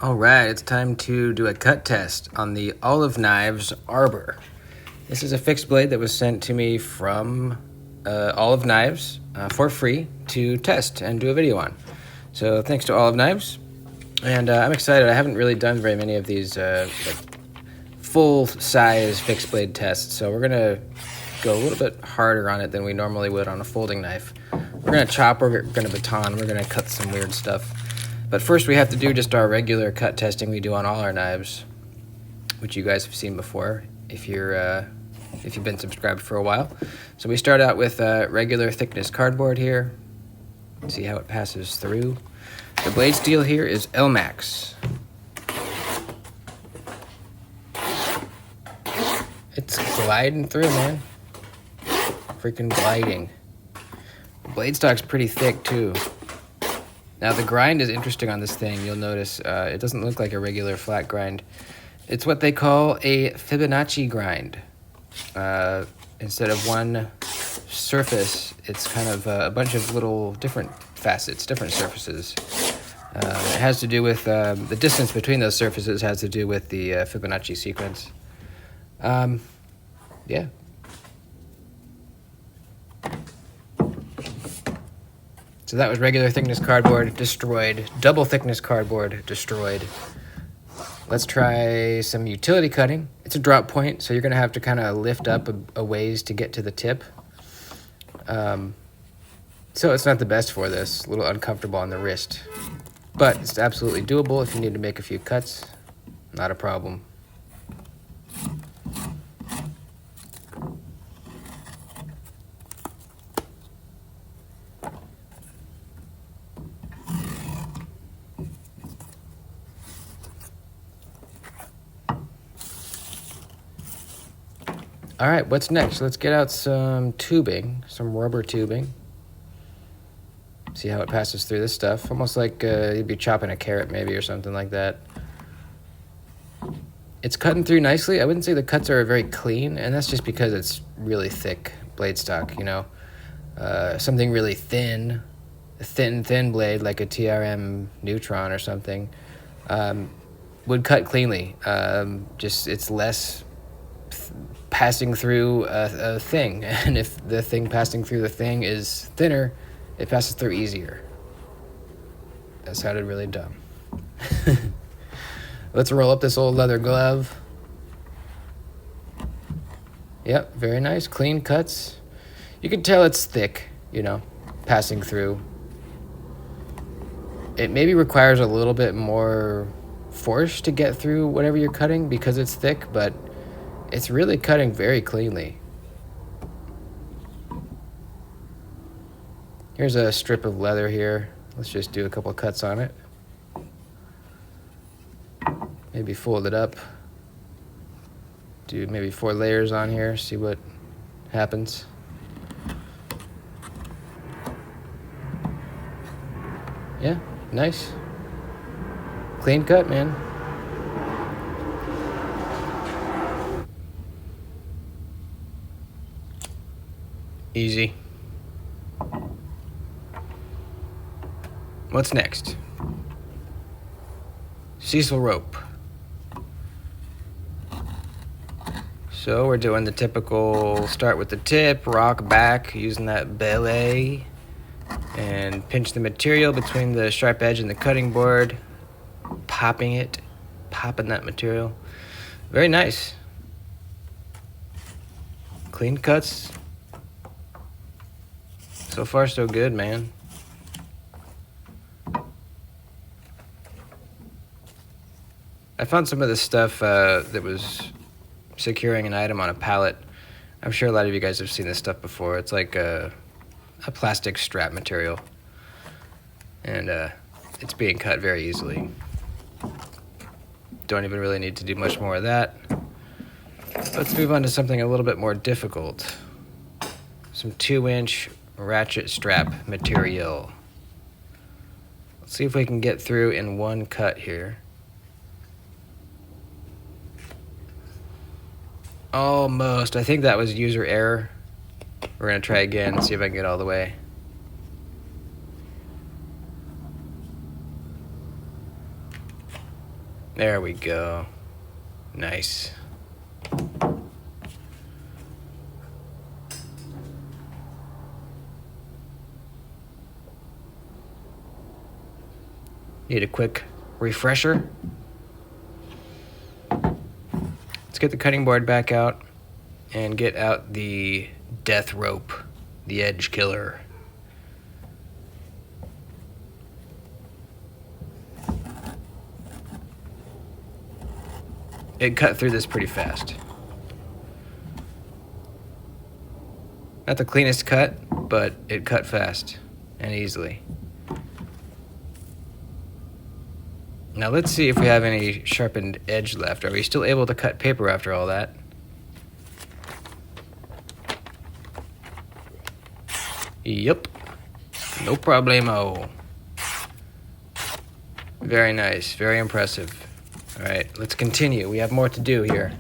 Alright, it's time to do a cut test on the Olive Knives Arbor. This is a fixed blade that was sent to me from Olive Knives for free to test and do a video on. So thanks to Olive Knives, and I'm excited. I haven't really done very many of these like full-size fixed blade tests, so we're gonna go a little bit harder on it than we normally would on a folding knife. We're gonna chop, we're gonna baton, we're gonna cut some weird stuff. But first we have to do just our regular cut testing we do on all our knives, which you guys have seen before if you've been subscribed for a while. So we start out with regular thickness cardboard here. See how it passes through. The blade steel here is Elmax. It's gliding through, man. Freaking gliding. The blade stock's pretty thick too. Now the grind is interesting on this thing. You'll notice it doesn't look like a regular flat grind. It's what they call a Fibonacci grind. Instead of one surface, it's kind of a bunch of little different facets, different surfaces. It has to do with the distance between those surfaces has to do with the Fibonacci sequence. Yeah. So that was regular thickness cardboard, destroyed. Double thickness cardboard, destroyed. Let's try some utility cutting. It's a drop point, so you're gonna have to kind of lift up a ways to get to the tip. So it's not the best for this, a little uncomfortable on the wrist. But it's absolutely doable if you need to make a few cuts, not a problem. All right, what's next? Let's get out some tubing, some rubber tubing. See how it passes through this stuff. Almost like you'd be chopping a carrot maybe or something like that. It's cutting through nicely. I wouldn't say the cuts are very clean, and that's just because it's really thick blade stock, you know. Something really thin, a thin blade like a TRM Neutron or something would cut cleanly. Just it's less passing through a thing, and if the thing passing through the thing is thinner, it passes through easier. That sounded really dumb. Let's roll up this old leather glove. Yep, very nice, clean cuts. You can tell it's thick, you know, passing through. It maybe requires a little bit more force to get through whatever you're cutting because it's thick, but it's really cutting very cleanly. Here's a strip of leather here. Let's just do a couple cuts on it. Maybe fold it up. Do maybe 4 layers on here, see what happens. Yeah, nice. Clean cut, man. Easy. What's next? Cecil rope. So we're doing the typical start with the tip, rock back using that belay, and pinch the material between the sharp edge and the cutting board, popping that material. Very nice. Clean cuts. So far, so good, man. I found some of this stuff that was securing an item on a pallet. I'm sure a lot of you guys have seen this stuff before. It's like a plastic strap material. And it's being cut very easily. Don't even really need to do much more of that. Let's move on to something a little bit more difficult. Some 2-inch ratchet strap material. Let's see if we can get through in one cut here. Almost. I think that was user error. We're gonna try again and see if I can get all the way. There we go. Nice. Need a quick refresher. Let's get the cutting board back out and get out the death rope, the edge killer. It cut through this pretty fast. Not the cleanest cut, but it cut fast and easily. Now let's see if we have any sharpened edge left. Are we still able to cut paper after all that? Yep. No problemo. Very nice. Very impressive. All right, let's continue. We have more to do here.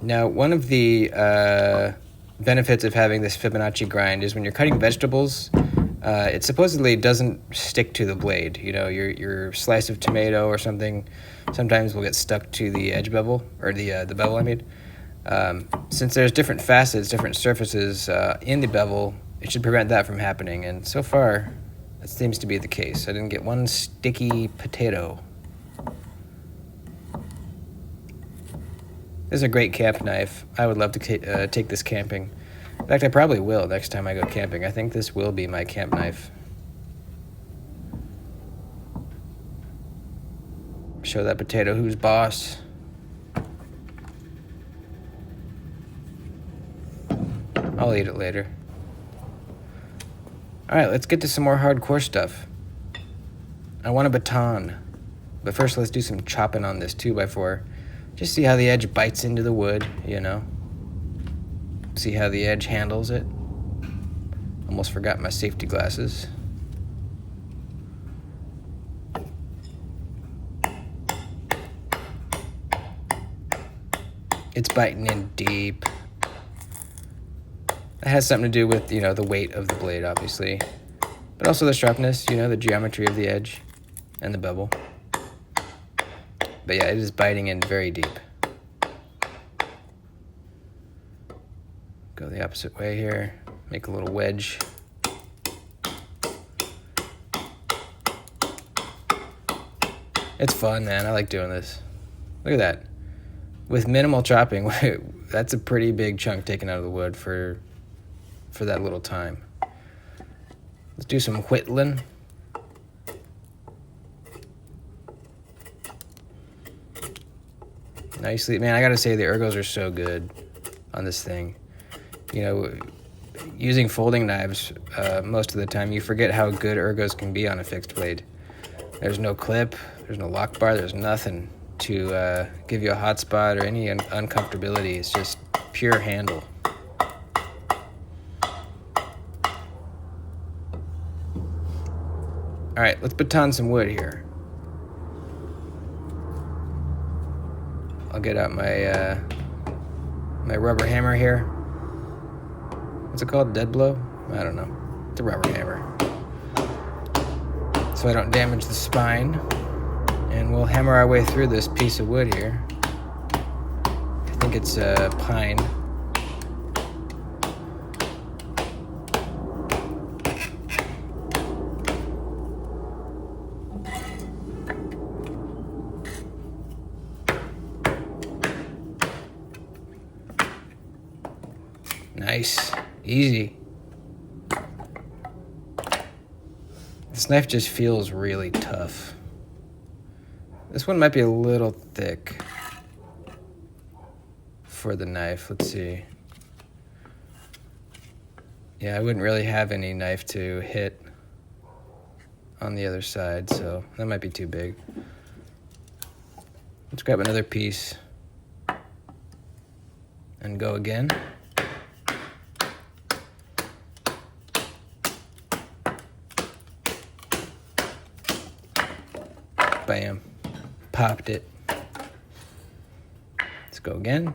Now, one of the benefits of having this Fibonacci grind is when you're cutting vegetables, it supposedly doesn't stick to the blade. You know, your slice of tomato or something sometimes will get stuck to the edge bevel, or the bevel, I mean. Since there's different facets, different surfaces in the bevel, it should prevent that from happening. And so far, that seems to be the case. I didn't get one sticky potato. This is a great camp knife. I would love to take this camping. In fact, I probably will next time I go camping. I think this will be my camp knife. Show that potato who's boss. I'll eat it later. Alright, let's get to some more hardcore stuff. I want a baton. But first, let's do some chopping on this 2x4. Just see how the edge bites into the wood, you know. See how the edge handles it. Almost forgot my safety glasses. It's biting in deep. That has something to do with, you know, the weight of the blade, obviously. But also the sharpness, you know, the geometry of the edge and the bevel. But yeah, it is biting in very deep. Go the opposite way here. Make a little wedge. It's fun, man. I like doing this. Look at that. With minimal chopping, that's a pretty big chunk taken out of the wood for that little time. Let's do some whittling. Nicely, man, I gotta say the ergos are so good on this thing. You know, using folding knives, most of the time you forget how good ergos can be on a fixed blade. There's no clip, there's no lock bar, there's nothing to give you a hot spot or any uncomfortability. It's just pure handle. All right, let's baton some wood here. I'll get out my my rubber hammer here. What's it called? Dead blow? I don't know. It's a rubber hammer. So I don't damage the spine. And we'll hammer our way through this piece of wood here. I think it's pine. Nice. Easy. This knife just feels really tough. This one might be a little thick for the knife. Let's see. Yeah, I wouldn't really have any knife to hit on the other side, so that might be too big. Let's grab another piece and go again. Bam. Popped it. Let's go again.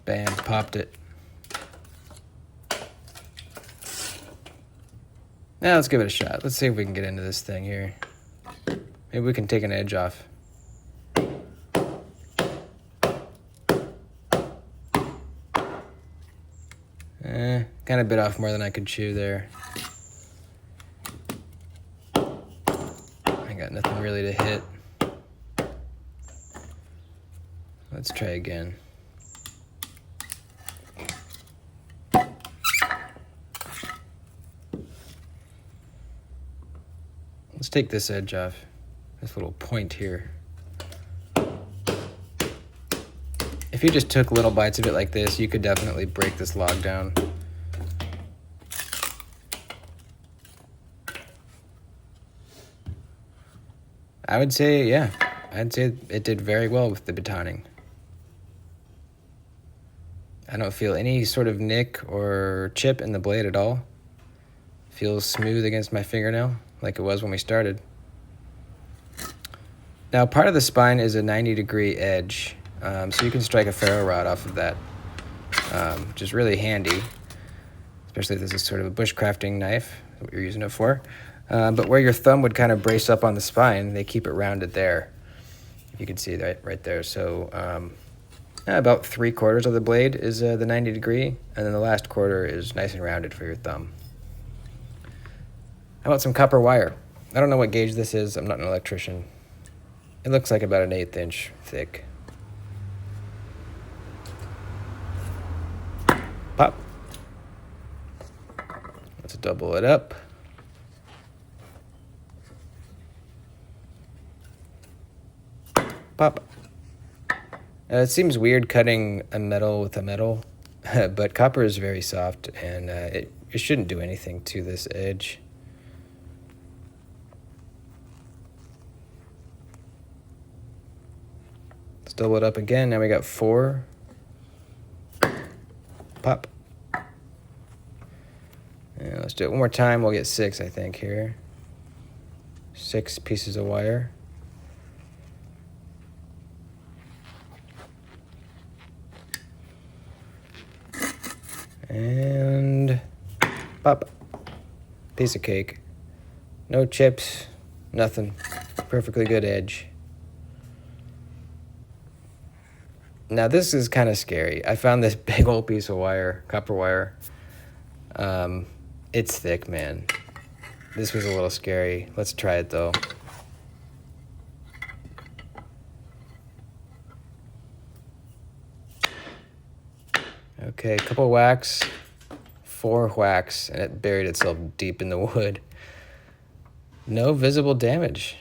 Bam, popped it. Now let's give it a shot. Let's see if we can get into this thing here. Maybe we can take an edge off. Kind of bit off more than I could chew there. I got nothing really to hit. Let's try again. Let's take this edge off, this little point here. If you just took little bites of it like this, you could definitely break this log down. I would say, yeah, I'd say it did very well with the batoning. I don't feel any sort of nick or chip in the blade at all. Feels smooth against my fingernail, like it was when we started. Now, part of the spine is a 90-degree edge, so you can strike a ferro rod off of that, which is really handy, especially if this is sort of a bushcrafting knife, what you're using it for. But where your thumb would kind of brace up on the spine, they keep it rounded there. You can see that right there. So about 3/4 of the blade is the 90-degree, and then the last quarter is nice and rounded for your thumb. How about some copper wire? I don't know what gauge this is. I'm not an electrician. It looks like about an 1/8 inch thick. Pop. Let's double it up. Pop. It seems weird cutting a metal with a metal, but copper is very soft, and it shouldn't do anything to this edge. Let's double it up again. Now we got 4. Pop. And let's do it one more time. We'll get 6, I think, here. 6 pieces of wire. And pop. Piece of cake. No chips, nothing. Perfectly good edge. Now this is kind of scary. I found this big old piece of wire, copper wire. It's thick, man. This was a little scary. Let's try it though. Okay, a couple whacks, 4 whacks, and it buried itself deep in the wood. No visible damage.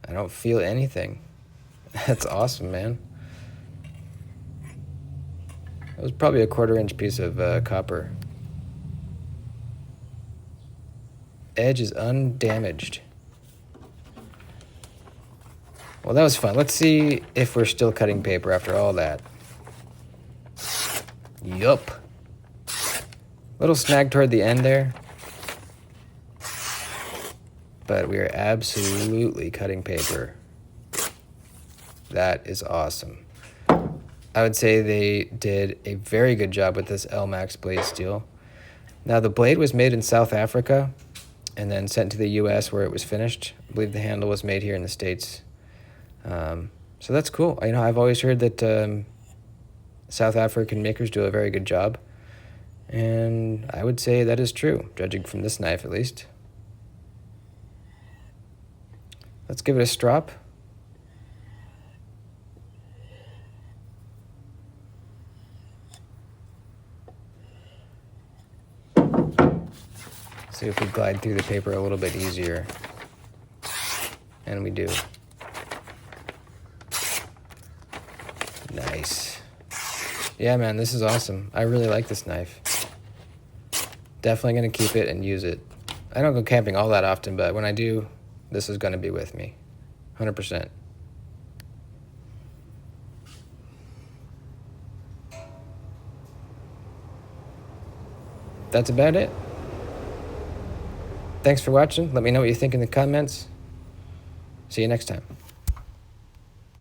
I don't feel anything. That's awesome, man. It was probably a 1/4 inch piece of copper. Edge is undamaged. Well, that was fun. Let's see if we're still cutting paper after all that. Yup. Little snag toward the end there. But we are absolutely cutting paper. That is awesome. I would say they did a very good job with this L-Max blade steel. Now the blade was made in South Africa and then sent to the US where it was finished. I believe the handle was made here in the States. So that's cool. You know, I've always heard that South African makers do a very good job. And I would say that is true, judging from this knife at least. Let's give it a strop. See if we glide through the paper a little bit easier. And we do. Nice. Yeah, man, this is awesome. I really like this knife. Definitely going to keep it and use it. I don't go camping all that often, but when I do, this is going to be with me. 100%. That's about it. Thanks for watching. Let me know what you think in the comments. See you next time.